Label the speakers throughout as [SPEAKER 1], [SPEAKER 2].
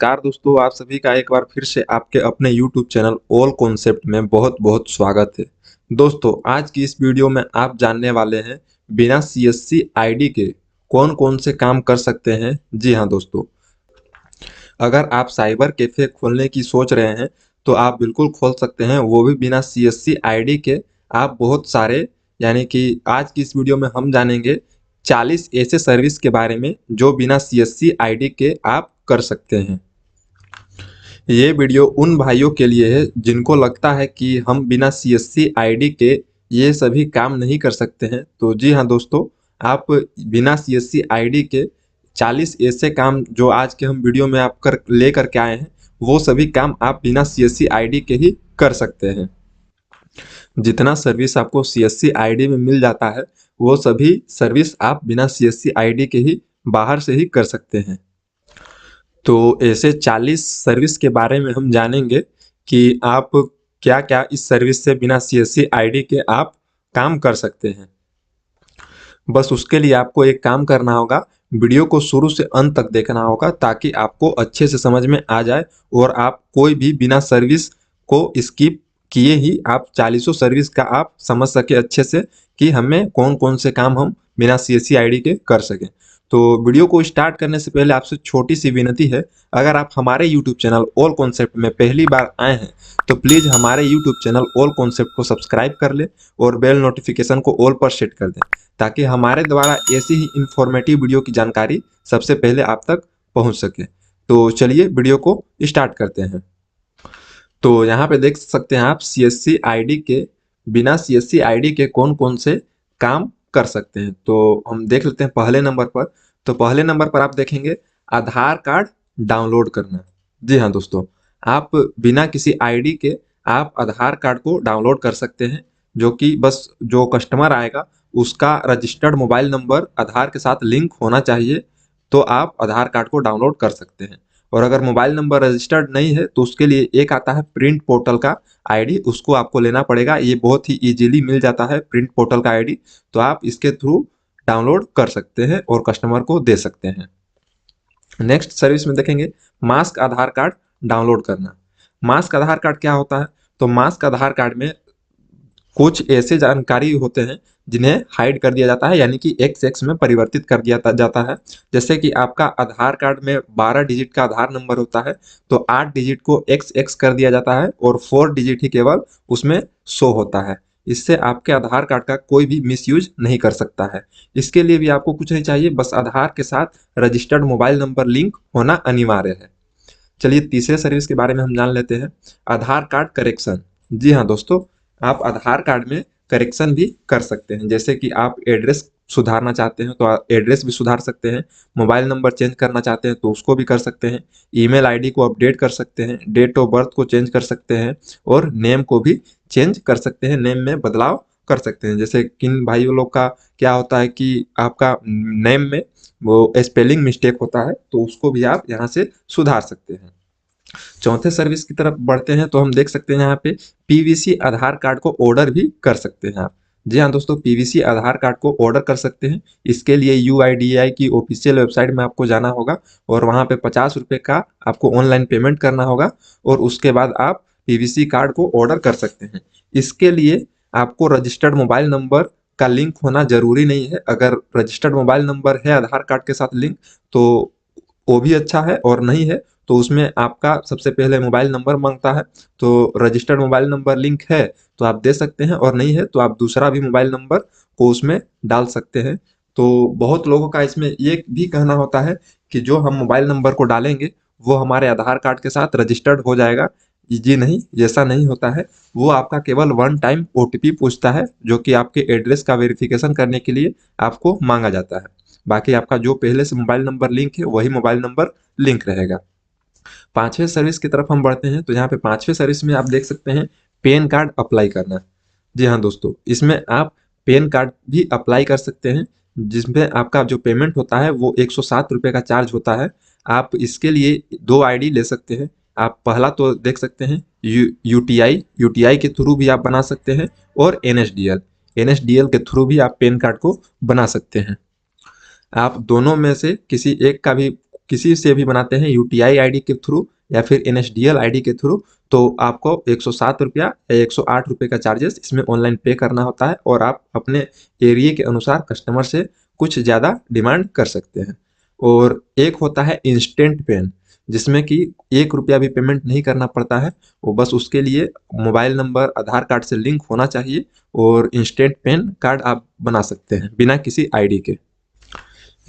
[SPEAKER 1] नमस्कार दोस्तों, आप सभी का एक बार फिर से आपके अपने YouTube चैनल ऑल कॉन्सेप्ट में बहुत बहुत स्वागत है। दोस्तों, आज की इस वीडियो में आप जानने वाले हैं बिना CSC आईडी के कौन कौन से काम कर सकते हैं। जी हाँ दोस्तों, अगर आप साइबर कैफे खोलने की सोच रहे हैं तो आप बिल्कुल खोल सकते हैं, वो भी बिना CSC आईडी के। आप बहुत सारे यानी कि आज की इस वीडियो में हम जानेंगे 40 ऐसे सर्विस के बारे में जो बिना CSC आईडी के आप कर सकते हैं। ये वीडियो उन भाइयों के लिए है जिनको लगता है कि हम बिना CSC आईडी के ये सभी काम नहीं कर सकते हैं। तो जी हाँ दोस्तों, आप बिना CSC आईडी के 40 ऐसे काम जो आज के हम वीडियो में आप लेकर के आए हैं, वो सभी काम आप बिना CSC आईडी के ही कर सकते हैं। जितना सर्विस आपको CSC आईडी में मिल जाता है, वो सभी सर्विस आप बिना CSC आईडी के ही बाहर से ही कर सकते हैं। तो ऐसे 40 सर्विस के बारे में हम जानेंगे कि आप क्या-क्या इस सर्विस से बिना CSC आईडी के आप काम कर सकते हैं। बस उसके लिए आपको एक काम करना होगा, वीडियो को शुरू से अंत तक देखना होगा ताकि आपको अच्छे से समझ में आ जाए और आप कोई भी बिना सर्विस को स्किप किए ही आप 40 सर्विस का आप समझ सके अच्छे से कि हमें कौन-कौन से काम हम बिना CSC आईडी के कर सकें। तो वीडियो को स्टार्ट करने से पहले आपसे छोटी सी विनती है, अगर आप हमारे यूट्यूब चैनल ऑल कॉन्सेप्ट में पहली बार आए हैं तो प्लीज़ हमारे यूट्यूब चैनल ऑल कॉन्सेप्ट को सब्सक्राइब कर लें और बेल नोटिफिकेशन को ऑल पर सेट कर दें ताकि हमारे द्वारा ऐसी ही इंफॉर्मेटिव वीडियो की जानकारी सबसे पहले आप तक पहुंच सके। तो चलिए वीडियो को स्टार्ट करते हैं। तो यहाँ पे देख सकते हैं आप CSC आईडी के बिना CSC आईडी के कौन कौन से काम कर सकते हैं। तो हम देख लेते हैं पहले नंबर पर। तो पहले नंबर पर आप देखेंगे आधार कार्ड डाउनलोड करना। जी हाँ दोस्तों, आप बिना किसी आईडी के आप आधार कार्ड को डाउनलोड कर सकते हैं, जो कि बस जो कस्टमर आएगा उसका रजिस्टर्ड मोबाइल नंबर आधार के साथ लिंक होना चाहिए, तो आप आधार कार्ड को डाउनलोड कर सकते हैं। और अगर मोबाइल नंबर रजिस्टर्ड नहीं है तो उसके लिए एक आता है प्रिंट पोर्टल का आईडी, उसको आपको लेना पड़ेगा। ये बहुत ही इजीली मिल जाता है प्रिंट पोर्टल का आईडी, तो आप इसके थ्रू डाउनलोड कर सकते हैं और कस्टमर को दे सकते हैं। नेक्स्ट सर्विस में देखेंगे मास्क आधार कार्ड डाउनलोड करना। मास्क आधार कार्ड क्या होता है? तो मास्क आधार कार्ड में कुछ ऐसे जानकारी होते हैं जिन्हें हाइड कर दिया जाता है, यानी कि XX में परिवर्तित कर दिया जाता है। जैसे कि आपका आधार कार्ड में 12 डिजिट का आधार नंबर होता है, तो 8 डिजिट को XX कर दिया जाता है और 4 डिजिट ही केवल उसमें शो होता है। इससे आपके आधार कार्ड का कोई भी मिसयूज नहीं कर सकता है। इसके लिए भी आपको कुछ नहीं चाहिए, बस आधार के साथ रजिस्टर्ड मोबाइल नंबर लिंक होना अनिवार्य है। चलिए तीसरे सर्विस के बारे में हम जान लेते हैं, आधार कार्ड करेक्शन। जी हाँ दोस्तों, आप आधार कार्ड में करेक्शन भी कर सकते हैं। जैसे कि आप एड्रेस सुधारना चाहते हैं तो एड्रेस भी सुधार सकते हैं, मोबाइल नंबर चेंज करना चाहते हैं तो उसको भी कर सकते हैं, ईमेल आईडी को अपडेट कर सकते हैं, डेट ऑफ बर्थ को चेंज कर सकते हैं और नेम को भी चेंज कर सकते हैं, नेम में बदलाव कर सकते हैं। जैसे किन भाइयों लोग का क्या होता है कि आपका नेम में वो स्पेलिंग मिस्टेक होता है, तो उसको भी आप यहाँ से सुधार सकते हैं। चौथे सर्विस की तरफ बढ़ते हैं तो हम देख सकते हैं यहाँ पे PVC आधार कार्ड को ऑर्डर भी कर सकते हैं आप। जी हाँ दोस्तों, PVC आधार कार्ड को ऑर्डर कर सकते हैं। इसके लिए UIDAI की ऑफिशियल वेबसाइट में आपको जाना होगा और वहाँ पे 50 रुपये का आपको ऑनलाइन पेमेंट करना होगा और उसके बाद आप PVC कार्ड को ऑर्डर कर सकते हैं। इसके लिए आपको रजिस्टर्ड मोबाइल नंबर का लिंक होना जरूरी नहीं है। अगर रजिस्टर्ड मोबाइल नंबर है आधार कार्ड के साथ लिंक तो वो भी अच्छा है, और नहीं है तो उसमें आपका सबसे पहले मोबाइल नंबर मांगता है, तो रजिस्टर्ड मोबाइल नंबर लिंक है तो आप दे सकते हैं, और नहीं है तो आप दूसरा भी मोबाइल नंबर को उसमें डाल सकते हैं। तो बहुत लोगों का इसमें ये भी कहना होता है कि जो हम मोबाइल नंबर को डालेंगे वो हमारे आधार कार्ड के साथ रजिस्टर्ड हो जाएगा। जी नहीं, ऐसा नहीं होता है। वो आपका केवल 1 टाइम OTP पूछता है, जो कि आपके एड्रेस का वेरिफिकेशन करने के लिए आपको मांगा जाता है। बाकी आपका जो पहले से मोबाइल नंबर लिंक है वही मोबाइल नंबर लिंक रहेगा। पांचवें सर्विस की तरफ हम बढ़ते हैं तो यहाँ पे पांचवें सर्विस में आप देख सकते हैं पैन कार्ड अप्लाई करना। जी हाँ दोस्तों, इसमें आप पैन कार्ड भी अप्लाई कर सकते हैं, जिसमें आपका जो पेमेंट होता है वो 107 रुपये का चार्ज होता है। आप इसके लिए 2 आईडी ले सकते हैं। आप पहला तो देख सकते हैं यूटीआई के थ्रू भी आप बना सकते हैं, और एनएसडीएल के थ्रू भी आप पैन कार्ड को बना सकते हैं। आप दोनों में से किसी एक का भी किसी से भी बनाते हैं यूटीआई आईडी के थ्रू या फिर एनएसडीएल आईडी के थ्रू, तो आपको 107 रुपया या 108 रुपये का चार्जेस इसमें ऑनलाइन पे करना होता है और आप अपने एरिया के अनुसार कस्टमर से कुछ ज़्यादा डिमांड कर सकते हैं। और एक होता है इंस्टेंट पेन, जिसमें कि 1 रुपया भी पेमेंट नहीं करना पड़ता है। वो बस उसके लिए मोबाइल नंबर आधार कार्ड से लिंक होना चाहिए और इंस्टेंट पेन कार्ड आप बना सकते हैं बिना किसी आईडी के।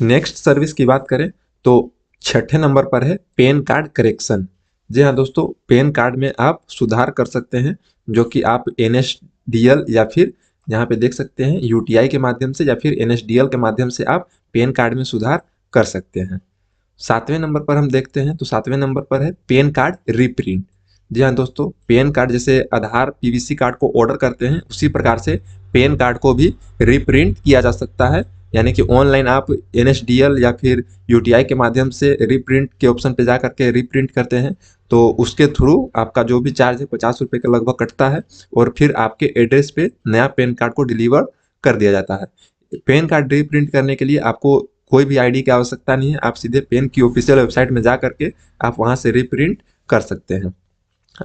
[SPEAKER 1] नेक्स्ट सर्विस की बात करें तो छठे नंबर पर है पैन कार्ड करेक्शन। जी हाँ दोस्तों, पैन कार्ड में आप सुधार कर सकते हैं, जो कि आप एनएसडीएल या फिर यहाँ पे देख सकते हैं यूटीआई के माध्यम से या फिर एनएसडीएल के माध्यम से आप पैन कार्ड में सुधार कर सकते हैं। सातवें नंबर पर हम देखते हैं तो सातवें नंबर पर है पैन कार्ड रीप्रिंट। जी हाँ दोस्तों, पैन कार्ड जैसे आधार पीवीसी कार्ड को ऑर्डर करते हैं उसी प्रकार से पैन कार्ड को भी रीप्रिंट किया जा सकता है। यानी कि ऑनलाइन आप एनएसडीएल या फिर यूटीआई के माध्यम से रीप्रिंट के ऑप्शन पे जा करके रीप्रिंट करते हैं, तो उसके थ्रू आपका जो भी चार्ज है 50 रुपये के लगभग कटता है और फिर आपके एड्रेस पे नया पैन कार्ड को डिलीवर कर दिया जाता है। पैन कार्ड रीप्रिंट करने के लिए आपको कोई भी आईडी की आवश्यकता नहीं है, आप सीधे पेन की ऑफिशियल वेबसाइट में जा करके आप वहां से रीप्रिंट कर सकते हैं।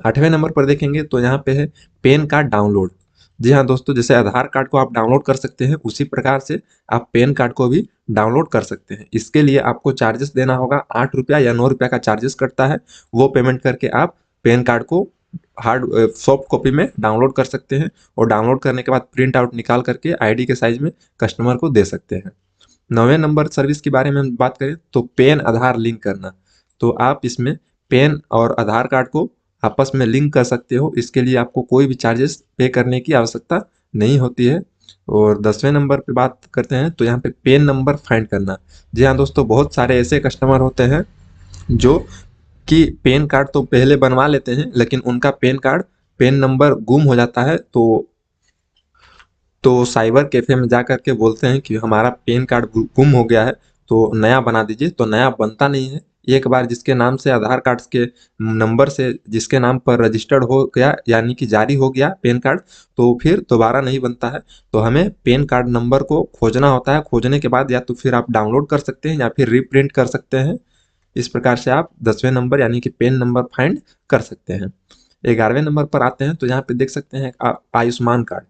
[SPEAKER 1] आठवें नंबर पर देखेंगे तो यहाँ पे है पैन कार्ड डाउनलोड। जी हाँ दोस्तों, जैसे आधार कार्ड को आप डाउनलोड कर सकते हैं उसी प्रकार से आप पैन कार्ड को भी डाउनलोड कर सकते हैं। इसके लिए आपको चार्जेस देना होगा, 8 रुपया या 9 रुपया का चार्जेस कटता है। वो पेमेंट करके आप पैन कार्ड को हार्ड सॉफ्ट कॉपी में डाउनलोड कर सकते हैं और डाउनलोड करने के बाद प्रिंट आउट निकाल करके आईडी के साइज में कस्टमर को दे सकते हैं। 9वें नंबर सर्विस के बारे में हम बात करें तो पैन आधार लिंक करना। तो आप इसमें पैन और आधार कार्ड को आपस में लिंक कर सकते हो। इसके लिए आपको कोई भी चार्जेस पे करने की आवश्यकता नहीं होती है। और 10वें नंबर पे बात करते हैं तो यहाँ पे पैन नंबर फाइंड करना। जी हाँ दोस्तों, बहुत सारे ऐसे कस्टमर होते हैं जो कि पैन कार्ड तो पहले बनवा लेते हैं लेकिन उनका पैन नंबर गुम हो जाता है, तो साइबर कैफे में जा कर के बोलते हैं कि हमारा पैन कार्ड गुम हो गया है तो नया बना दीजिए। तो नया बनता नहीं है। एक बार जिसके नाम से आधार कार्ड के नंबर से जिसके नाम पर रजिस्टर्ड हो गया यानी कि जारी हो गया पैन कार्ड, तो फिर दोबारा नहीं बनता है। तो हमें पैन कार्ड नंबर को खोजना होता है। खोजने के बाद या तो फिर आप डाउनलोड कर सकते हैं या फिर रीप्रिंट कर सकते हैं। इस प्रकार से आप 10वें नंबर यानी कि पैन नंबर फाइंड कर सकते हैं। 11वें नंबर पर आते हैं तो यहाँ पे देख सकते हैं आयुष्मान कार्ड।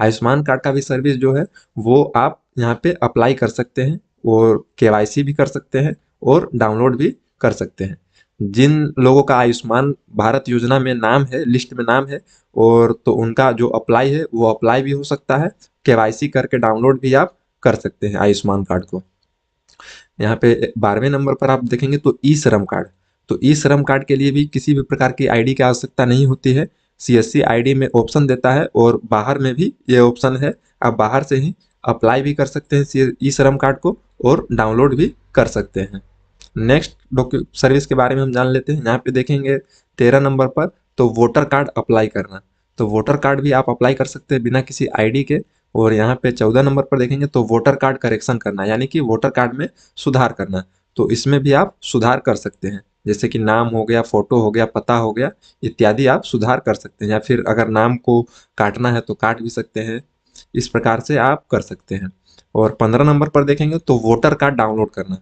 [SPEAKER 1] आयुष्मान कार्ड का भी सर्विस जो है वो आप यहाँ पे अप्लाई कर सकते हैं और केवाईसी भी कर सकते हैं और डाउनलोड भी कर सकते हैं। जिन लोगों का आयुष्मान भारत योजना में नाम है, लिस्ट में नाम है, और तो उनका जो अप्लाई है वो अप्लाई भी हो सकता है। केवाईसी करके डाउनलोड भी आप कर सकते हैं आयुष्मान कार्ड को। यहाँ पे 12वें नंबर पर आप देखेंगे तो ई श्रम कार्ड। तो ई श्रम कार्ड के लिए भी किसी भी प्रकार की आईडी की आवश्यकता नहीं होती है। सीएससी आईडी में ऑप्शन देता है और बाहर में भी ये ऑप्शन है। आप बाहर से ही अप्लाई भी कर सकते हैं ई श्रम कार्ड को और डाउनलोड भी कर सकते हैं। नेक्स्ट सर्विस के बारे में हम जान लेते हैं। यहाँ पे देखेंगे 13 नंबर पर तो वोटर कार्ड अप्लाई करना। तो वोटर कार्ड भी आप अप्लाई कर सकते हैं बिना किसी आईडी के। और यहाँ पे 14 नंबर पर देखेंगे तो वोटर कार्ड करेक्शन करना, यानी कि वोटर कार्ड में सुधार करना। तो इसमें भी आप सुधार कर सकते हैं, जैसे कि नाम हो गया, फोटो हो गया, पता हो गया इत्यादि आप सुधार कर सकते हैं। या फिर अगर नाम को काटना है तो काट भी सकते हैं। इस प्रकार से आप कर सकते हैं। और 15 नंबर पर देखेंगे तो वोटर कार्ड डाउनलोड करना।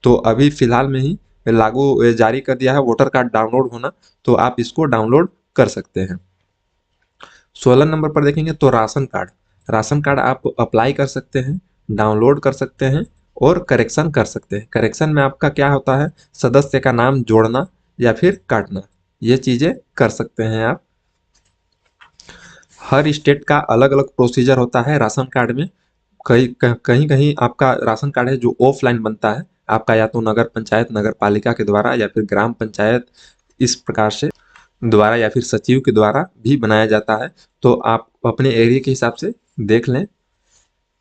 [SPEAKER 1] तो अभी फिलहाल में ही लागू जारी कर दिया है वोटर कार्ड डाउनलोड होना, तो आप इसको डाउनलोड कर सकते हैं। 16 नंबर पर देखेंगे तो राशन कार्ड। राशन कार्ड आप अप्लाई कर सकते हैं, डाउनलोड कर सकते हैं और करेक्शन कर सकते हैं। करेक्शन में आपका क्या होता है, सदस्य का नाम जोड़ना या फिर काटना, ये चीज़ें कर सकते हैं आप। हर स्टेट का अलग अलग प्रोसीजर होता है राशन कार्ड में। कहीं कहीं आपका राशन कार्ड है जो ऑफलाइन बनता है, आपका या तो नगर पंचायत नगर पालिका के द्वारा या फिर ग्राम पंचायत इस प्रकार से द्वारा या फिर सचिव के द्वारा भी बनाया जाता है। तो आप अपने एरिया के हिसाब से देख लें।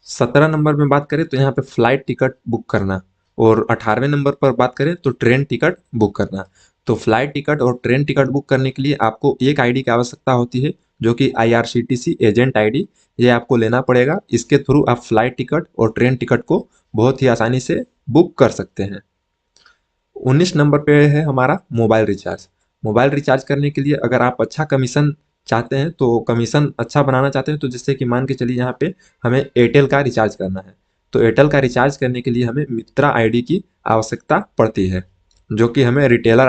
[SPEAKER 1] 17 नंबर में बात करें तो यहाँ पे फ्लाइट टिकट बुक करना। और 18वें नंबर पर बात करें तो ट्रेन टिकट बुक करना। तो फ्लाइट टिकट और ट्रेन टिकट बुक करने के लिए आपको एक आईडी की आवश्यकता होती है, जो कि IRCTC एजेंट आईडी, ये आपको लेना पड़ेगा। इसके थ्रू आप फ्लाइट टिकट और ट्रेन टिकट को बहुत ही आसानी से बुक कर सकते हैं। 19 नंबर पे है हमारा मोबाइल रिचार्ज। मोबाइल रिचार्ज करने के लिए अगर आप अच्छा कमीशन चाहते हैं, तो कमीशन अच्छा बनाना चाहते हैं, तो जिससे कि मान के चलिए यहाँ पे हमें एयरटेल का रिचार्ज करना है। तो एयरटेल का रिचार्ज करने के लिए हमें मित्रा आईडी की आवश्यकता पड़ती है, जो कि हमें रिटेलर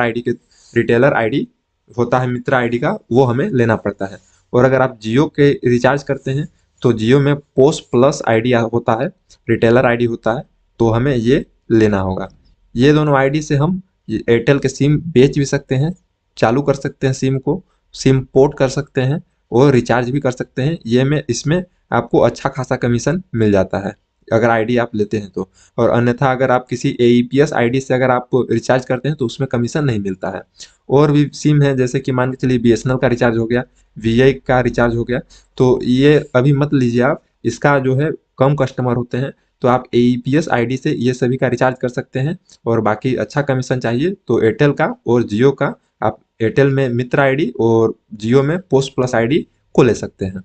[SPEAKER 1] आईडी होता है मित्रा आईडी का, वो हमें लेना पड़ता है। और अगर आप जियो के रिचार्ज करते हैं तो जियो में पोस्ट प्लस आईडी होता है, रिटेलर आईडी होता है, तो हमें ये लेना होगा। ये दोनों आईडी से हम एयरटेल के सिम बेच भी सकते हैं, चालू कर सकते हैं सिम को, सिम पोर्ट कर सकते हैं और रिचार्ज भी कर सकते हैं। इसमें आपको अच्छा खासा कमीशन मिल जाता है अगर आईडी आप लेते हैं तो। और अन्यथा अगर आप किसी एईपीएस आईडी से अगर आप रिचार्ज करते हैं तो उसमें कमीशन नहीं मिलता है। और भी सिम है, जैसे कि मान के चलिए बीएसएनएल का रिचार्ज हो गया, वीआई का रिचार्ज हो गया, तो ये अभी मत लीजिए आप, इसका जो है कम कस्टमर होते हैं, तो आप एईपीएस आईडी से ये सभी का रिचार्ज कर सकते हैं। और बाकी अच्छा कमीशन चाहिए तो एयरटेल का और जियो का आप एयरटेल में मित्र आईडी और जियो में पोस्ट प्लस आईडी को ले सकते हैं।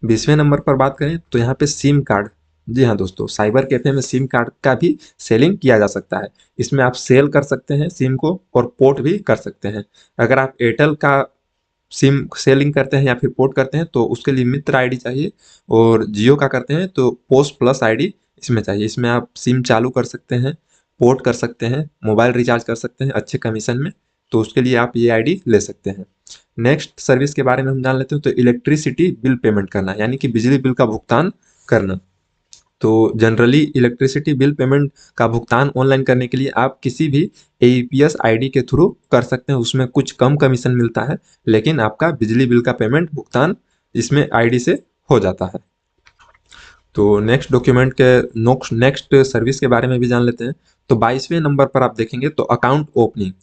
[SPEAKER 1] 20वें नंबर पर बात करें तो यहाँ पे सिम कार्ड। जी हाँ दोस्तों, साइबर कैफे में सिम कार्ड का भी सेलिंग किया जा सकता है। इसमें आप सेल कर सकते हैं सिम को और पोर्ट भी कर सकते हैं। अगर आप एयरटेल का सिम सेलिंग करते हैं या फिर पोर्ट करते हैं तो उसके लिए मित्र आईडी चाहिए, और जियो का करते हैं तो पोस्ट प्लस आईडी इसमें चाहिए। इसमें आप सिम चालू कर सकते हैं, पोर्ट कर सकते हैं, मोबाइल रिचार्ज कर सकते हैं अच्छे कमीशन में, तो उसके लिए आप ये आईडी ले सकते हैं। नेक्स्ट सर्विस के बारे में हम जान लेते हैं, तो इलेक्ट्रिसिटी बिल पेमेंट करना, यानी कि बिजली बिल का भुगतान करना। तो जनरली इलेक्ट्रिसिटी बिल पेमेंट का भुगतान ऑनलाइन करने के लिए आप किसी भी एईपीएस आईडी के थ्रू कर सकते हैं, उसमें कुछ कम कमीशन मिलता है, लेकिन आपका बिजली बिल का पेमेंट भुगतान इसमें आईडी से हो जाता है। तो नेक्स्ट सर्विस के बारे में भी जान लेते हैं। तो 22वें नंबर पर आप देखेंगे तो अकाउंट ओपनिंग।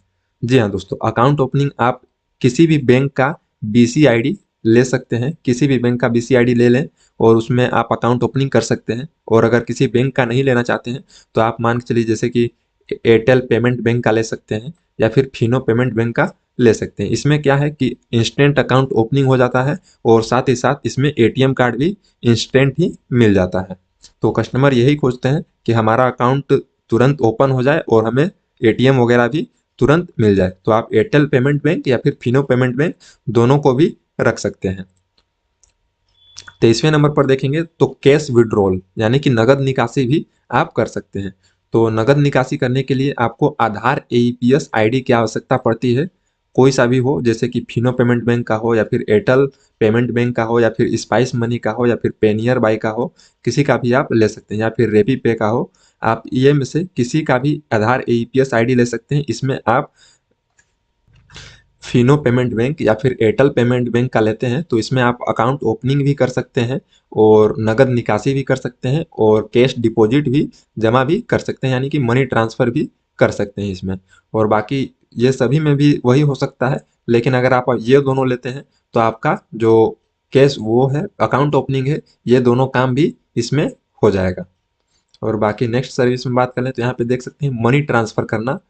[SPEAKER 1] जी हाँ दोस्तों, अकाउंट ओपनिंग आप किसी भी बैंक का बीसी आईडी ले सकते हैं, किसी भी बैंक का बीसी आईडी ले लें और उसमें आप अकाउंट ओपनिंग कर सकते हैं। और अगर किसी बैंक का नहीं लेना चाहते हैं तो आप मान के चलिए जैसे कि एयरटेल पेमेंट बैंक का ले सकते हैं या फिर फिनो पेमेंट बैंक का ले सकते हैं। इसमें क्या है कि इंस्टेंट अकाउंट ओपनिंग हो जाता है और साथ ही साथ इसमें एटीएम कार्ड भी इंस्टेंट ही मिल जाता है। तो कस्टमर यही खोजते हैं कि हमारा अकाउंट तुरंत ओपन हो जाए और हमें एटीएम वगैरह भी तुरंत मिल जाए। तो आप एयरटेल पेमेंट बैंक या फिर फिनो पेमेंट बैंक दोनों को भी रख सकते हैं। 23वें नंबर पर देखेंगे तो कैश विड्रॉल, यानी कि नगद निकासी भी आप कर सकते हैं। तो नगद निकासी करने के लिए आपको आधार एईपीएस आईडी की आवश्यकता पड़ती है, कोई सा भी हो, जैसे कि फिनो पेमेंट बैंक का हो या फिर एयरटेल पेमेंट बैंक का हो या फिर स्पाइस मनी का हो या फिर पेनियर बाई का हो, किसी का भी आप ले सकते हैं, या फिर रेपी पे का हो। आप ये में से किसी का भी आधार एईपीएस आईडी ले सकते हैं। इसमें आप फिनो पेमेंट बैंक या फिर एयरटेल पेमेंट बैंक का लेते हैं तो इसमें आप अकाउंट ओपनिंग भी कर सकते हैं और नगद निकासी भी कर सकते हैं और कैश डिपॉजिट भी जमा भी कर सकते हैं, यानी कि मनी ट्रांसफ़र भी कर सकते हैं इसमें। और बाकी ये सभी में भी वही हो सकता है, लेकिन अगर आप ये दोनों लेते हैं तो आपका जो कैश वो है, अकाउंट ओपनिंग है, ये दोनों काम भी इसमें हो जाएगा। और बाकी नेक्स्ट सर्विस में बात करें तो यहाँ पे देख सकते हैं मनी ट्रांसफ़र करना।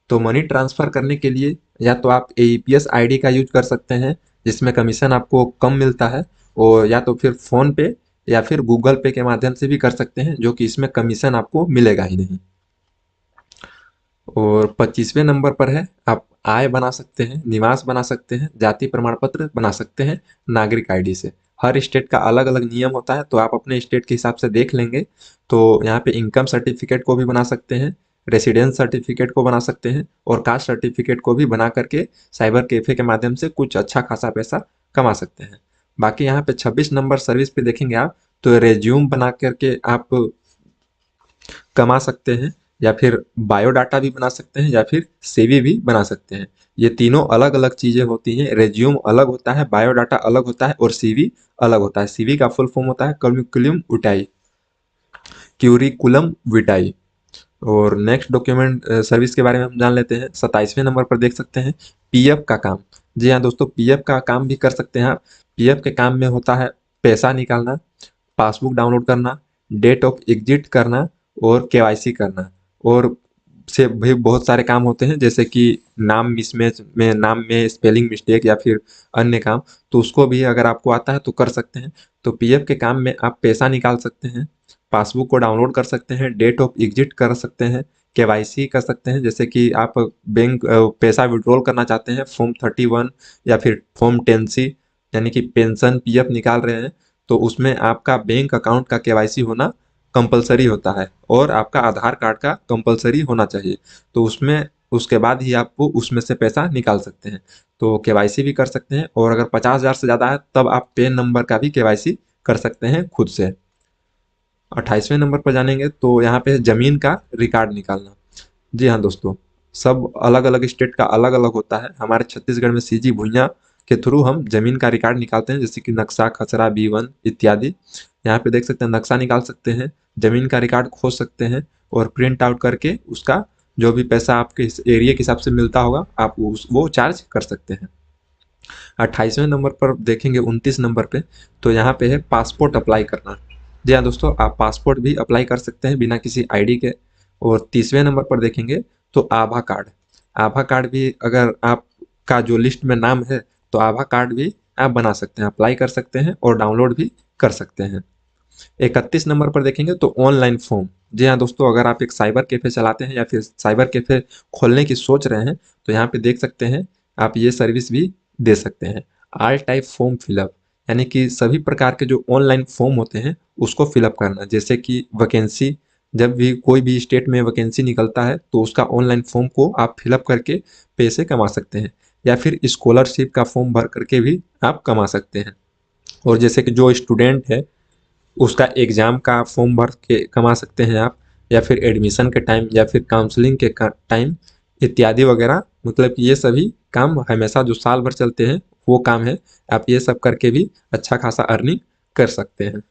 [SPEAKER 1] तो मनी ट्रांसफ़र करने के लिए या तो आप एईपीएस आईडी का यूज कर सकते हैं जिसमें कमीशन आपको कम मिलता है, और या तो फिर फ़ोन पे या फिर गूगल पे के माध्यम से भी कर सकते हैं, जो कि इसमें कमीशन आपको मिलेगा ही नहीं। और 25वें नंबर पर है आप आय बना सकते हैं, निवास बना सकते हैं, जाति प्रमाण पत्र बना सकते हैं नागरिक आईडी से। हर स्टेट का अलग अलग नियम होता है, तो आप अपने स्टेट के हिसाब से देख लेंगे। तो यहाँ पे इनकम सर्टिफिकेट को भी बना सकते हैं, रेसिडेंस सर्टिफिकेट को बना सकते हैं और कास्ट सर्टिफिकेट को भी बना करके साइबर कैफे के माध्यम से कुछ अच्छा खासा पैसा कमा सकते हैं। बाकी यहाँ पे 26 नंबर सर्विस पे देखेंगे आप तो रेज्यूम बना करके आप कमा सकते हैं, या फिर बायोडाटा भी बना सकते हैं या फिर सीवी भी बना सकते हैं। ये तीनों अलग अलग चीज़ें होती हैं। रेज्यूम अलग होता है, बायोडाटा अलग होता है और सीवी अलग होता है। सीवी का फुल फॉर्म होता है क्यूरिकुलम विटाई। और नेक्स्ट डॉक्यूमेंट सर्विस के बारे में हम जान लेते हैं। 27वें नंबर पर देख सकते हैं पीएफ का काम। जी हाँ दोस्तों, पीएफ का काम भी कर सकते हैं आप। पीएफ के काम में होता है पैसा निकालना, पासबुक डाउनलोड करना, डेट ऑफ एग्जिट करना और केवाईसी करना। और से भी बहुत सारे काम होते हैं, जैसे कि नाम मिसमैच में, नाम में स्पेलिंग मिस्टेक या फिर अन्य काम, तो उसको भी अगर आपको आता है तो कर सकते हैं। तो पीएफ के काम में आप पैसा निकाल सकते हैं, पासबुक को डाउनलोड कर सकते हैं, डेट ऑफ एग्जिट कर सकते हैं, केवाईसी कर सकते हैं, जैसे कि आप बैंक पैसा विड्रॉल करना चाहते हैं फॉर्म 31 या फिर फॉर्म 10C, यानी कि पेंशन पीएफ निकाल रहे हैं, तो उसमें आपका बैंक अकाउंट का केवाईसी होना कंपलसरी होता है और आपका आधार कार्ड का कंपलसरी होना चाहिए। तो उसमें उसके बाद ही आप वो उसमें से पैसा निकाल सकते हैं। तो केवाईसी भी कर सकते हैं, और अगर 50,000 से ज़्यादा है तब आप पैन नंबर का भी केवाईसी कर सकते हैं खुद से। 28वें नंबर पर जानेंगे तो यहाँ पे ज़मीन का रिकॉर्ड निकालना। जी हाँ दोस्तों, सब अलग अलग स्टेट का अलग अलग होता है। हमारे छत्तीसगढ़ में सीजी भुइयाँ के थ्रू हम जमीन का रिकॉर्ड निकालते हैं, जैसे कि नक्शा, खसरा, B1 इत्यादि। यहाँ पे देख सकते हैं, नक्शा निकाल सकते हैं, जमीन का रिकॉर्ड खोज सकते हैं, और प्रिंट आउट करके उसका जो भी पैसा आपके इस एरिया के हिसाब से मिलता होगा आप वो चार्ज कर सकते हैं। 28वें नंबर पर देखेंगे, 29 नंबर पे, तो यहाँ पे है पासपोर्ट अप्लाई करना। जी हाँ दोस्तों, आप पासपोर्ट भी अप्लाई कर सकते हैं बिना किसी आईडी के। और 30वें नंबर पर देखेंगे तो आभा कार्ड। आभा कार्ड भी अगर आपका जो लिस्ट में नाम है तो आभा कार्ड भी आप बना सकते हैं, अप्लाई कर सकते हैं और डाउनलोड भी कर सकते हैं। 31 नंबर पर देखेंगे तो ऑनलाइन फॉर्म। जी हाँ दोस्तों, अगर आप एक साइबर कैफे चलाते हैं या फिर साइबर कैफे खोलने की सोच रहे हैं तो यहाँ पे देख सकते हैं, आप ये सर्विस भी दे सकते हैं। ऑल टाइप फॉर्म फिलअप, यानी कि सभी प्रकार के जो ऑनलाइन फॉर्म होते हैं उसको फिलअप करना। जैसे कि वैकेंसी, जब भी कोई भी स्टेट में वैकेंसी निकलता है तो उसका ऑनलाइन फॉर्म को आप फिलअप करके पैसे कमा सकते हैं, या फिर स्कॉलरशिप का फॉर्म भर करके भी आप कमा सकते हैं। और जैसे कि जो स्टूडेंट है उसका एग्ज़ाम का फॉर्म भर के कमा सकते हैं आप, या फिर एडमिशन के टाइम, या फिर काउंसलिंग के टाइम इत्यादि वगैरह। मतलब कि ये सभी काम हमेशा जो साल भर चलते हैं वो काम है, आप ये सब करके भी अच्छा खासा अर्निंग कर सकते हैं।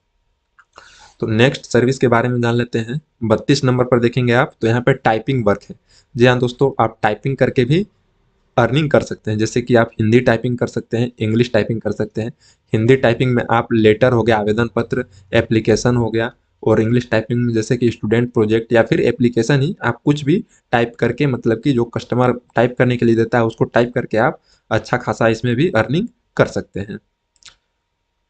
[SPEAKER 1] तो नेक्स्ट सर्विस के बारे में जान लेते हैं। 32 नंबर पर देखेंगे आप तो यहाँ पे टाइपिंग वर्क है। जी हाँ दोस्तों, आप टाइपिंग करके भी अर्निंग कर सकते हैं। जैसे कि आप हिंदी टाइपिंग कर सकते हैं, इंग्लिश टाइपिंग कर सकते हैं। हिंदी टाइपिंग में आप लेटर हो गया, आवेदन पत्र, एप्लीकेशन हो गया, और इंग्लिश टाइपिंग में जैसे कि स्टूडेंट प्रोजेक्ट या फिर एप्लीकेशन ही आप कुछ भी टाइप करके, मतलब कि जो कस्टमर टाइप करने के लिए देता है उसको टाइप करके आप अच्छा खासा इसमें भी अर्निंग कर सकते हैं।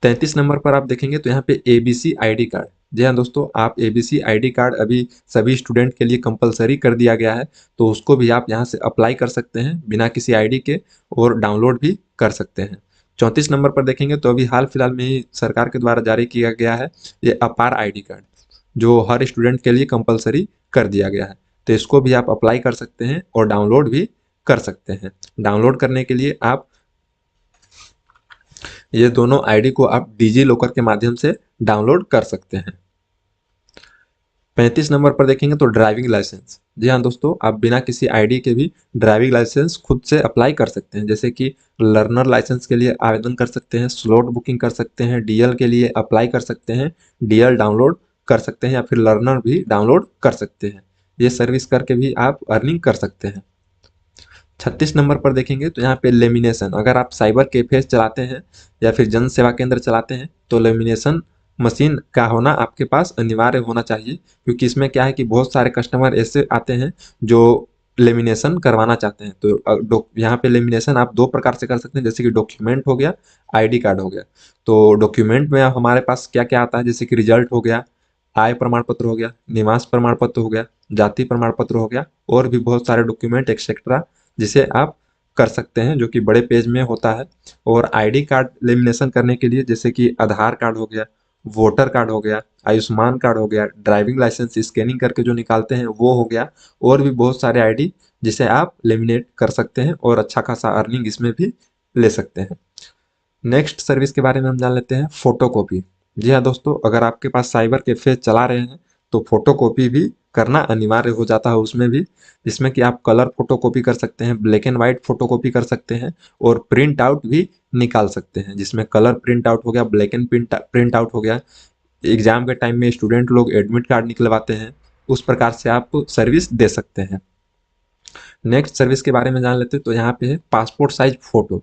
[SPEAKER 1] 33 नंबर पर आप देखेंगे तो यहाँ पे ABC आईडी कार्ड। जी हाँ दोस्तों, आप ABC आईडी कार्ड अभी सभी स्टूडेंट के लिए कंपलसरी कर दिया गया है, तो उसको भी आप यहाँ से अप्लाई कर सकते हैं बिना किसी आईडी के, और डाउनलोड भी कर सकते हैं। 34 नंबर पर देखेंगे तो अभी हाल फिलहाल में ही सरकार के द्वारा जारी किया गया है ये अपार आईडी कार्ड, जो हर स्टूडेंट के लिए कंपलसरी कर दिया गया है। तो इसको भी आप अप्लाई कर सकते हैं और डाउनलोड भी कर सकते हैं। डाउनलोड करने के लिए आप ये दोनों आईडी को आप डिजी लॉकर के माध्यम से डाउनलोड कर सकते हैं। 35 नंबर पर देखेंगे तो ड्राइविंग लाइसेंस। जी हाँ दोस्तों, आप बिना किसी आईडी के भी ड्राइविंग लाइसेंस खुद से अप्लाई कर सकते हैं। जैसे कि लर्नर लाइसेंस के लिए आवेदन कर सकते हैं, स्लॉट बुकिंग कर सकते हैं, डीएल के लिए अप्लाई कर सकते हैं, डीएल डाउनलोड कर सकते हैं, या फिर लर्नर भी डाउनलोड कर सकते हैं। ये सर्विस करके भी आप अर्निंग कर सकते हैं। 36 नंबर पर देखेंगे तो यहाँ पे लेमिनेशन। अगर आप साइबर कैफे चलाते हैं या फिर जन सेवा केंद्र चलाते हैं तो लेमिनेशन मशीन का होना आपके पास अनिवार्य होना चाहिए, क्योंकि इसमें क्या है कि बहुत सारे कस्टमर ऐसे आते हैं जो लेमिनेशन करवाना चाहते हैं। तो यहाँ पे लेमिनेशन आप दो प्रकार से कर सकते हैं, जैसे कि डॉक्यूमेंट हो गया, आईडी कार्ड हो गया। तो डॉक्यूमेंट में हमारे पास क्या क्या आता है, जैसे कि रिजल्ट हो गया, आय प्रमाण पत्र हो गया, निवास प्रमाण पत्र हो गया, जाति प्रमाण पत्र हो गया, और भी बहुत सारे डॉक्यूमेंट एक्सेट्रा जिसे आप कर सकते हैं, जो कि बड़े पेज में होता है। और आईडी कार्ड लेमिनेशन करने के लिए जैसे कि आधार कार्ड हो गया, वोटर कार्ड हो गया, आयुष्मान कार्ड हो गया, ड्राइविंग लाइसेंस स्कैनिंग करके जो निकालते हैं वो हो गया, और भी बहुत सारे आईडी जिसे आप लेमिनेट कर सकते हैं और अच्छा खासा अर्निंग इसमें भी ले सकते हैं। नेक्स्ट सर्विस के बारे में हम जान लेते हैं, फोटोकॉपी। जी हाँ दोस्तों, अगर आपके पास साइबर कैफे चला रहे हैं तो फोटोकॉपी भी करना अनिवार्य हो जाता है उसमें भी, जिसमें कि आप कलर फोटोकॉपी कर सकते हैं, ब्लैक एंड वाइट फोटोकॉपी कर सकते हैं, और प्रिंट आउट भी निकाल सकते हैं, जिसमें कलर प्रिंट आउट हो गया, ब्लैक एंड प्रिंट आउट हो गया। एग्जाम के टाइम में स्टूडेंट लोग एडमिट कार्ड निकलवाते हैं, उस प्रकार से आप सर्विस दे सकते हैं। नेक्स्ट सर्विस के बारे में जान लेते हैं तो यहाँ पे है पासपोर्ट साइज फोटो।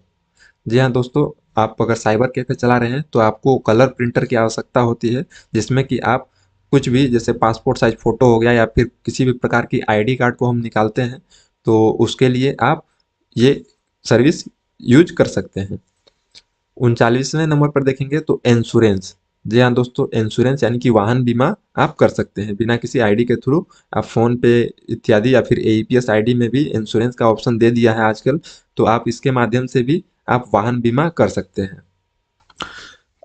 [SPEAKER 1] जी हाँ दोस्तों, आप अगर साइबर कैफे चला रहे हैं तो आपको कलर प्रिंटर की आवश्यकता होती है, जिसमें कि आप कुछ भी, जैसे पासपोर्ट साइज फोटो हो गया या फिर किसी भी प्रकार की आईडी कार्ड को हम निकालते हैं, तो उसके लिए आप ये सर्विस यूज कर सकते हैं। 39वें नंबर पर देखेंगे तो इंश्योरेंस। जी हाँ दोस्तों, इंश्योरेंस यानी कि वाहन बीमा आप कर सकते हैं बिना किसी आईडी के थ्रू। आप फोन पे इत्यादि या फिर एईपीएस आईडी में भी इंश्योरेंस का ऑप्शन दे दिया है आजकल, तो आप इसके माध्यम से भी आप वाहन बीमा कर सकते हैं।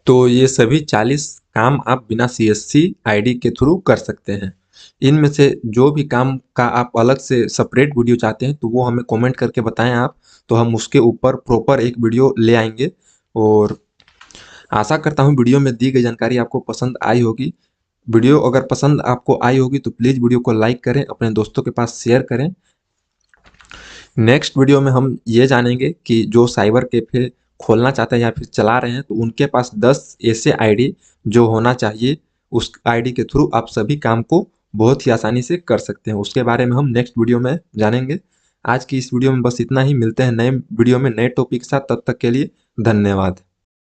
[SPEAKER 1] तो ये सभी 40 काम आप बिना CSC आईडी के थ्रू कर सकते हैं। इनमें से जो भी काम का आप अलग से सेपरेट वीडियो चाहते हैं तो वो हमें कमेंट करके बताएं आप, तो हम उसके ऊपर प्रॉपर एक वीडियो ले आएंगे। और आशा करता हूँ वीडियो में दी गई जानकारी आपको पसंद आई होगी। वीडियो अगर पसंद आपको आई होगी तो प्लीज़ वीडियो को लाइक करें, अपने दोस्तों के पास शेयर करें। नेक्स्ट वीडियो में हम ये जानेंगे कि जो साइबर कैफे खोलना चाहते हैं या फिर चला रहे हैं तो उनके पास 10 ऐसे आईडी जो होना चाहिए, उस आईडी के थ्रू आप सभी काम को बहुत ही आसानी से कर सकते हैं। उसके बारे में हम नेक्स्ट वीडियो में जानेंगे। आज की इस वीडियो में बस इतना ही। मिलते हैं नए वीडियो में नए टॉपिक के साथ, तब तक के लिए धन्यवाद।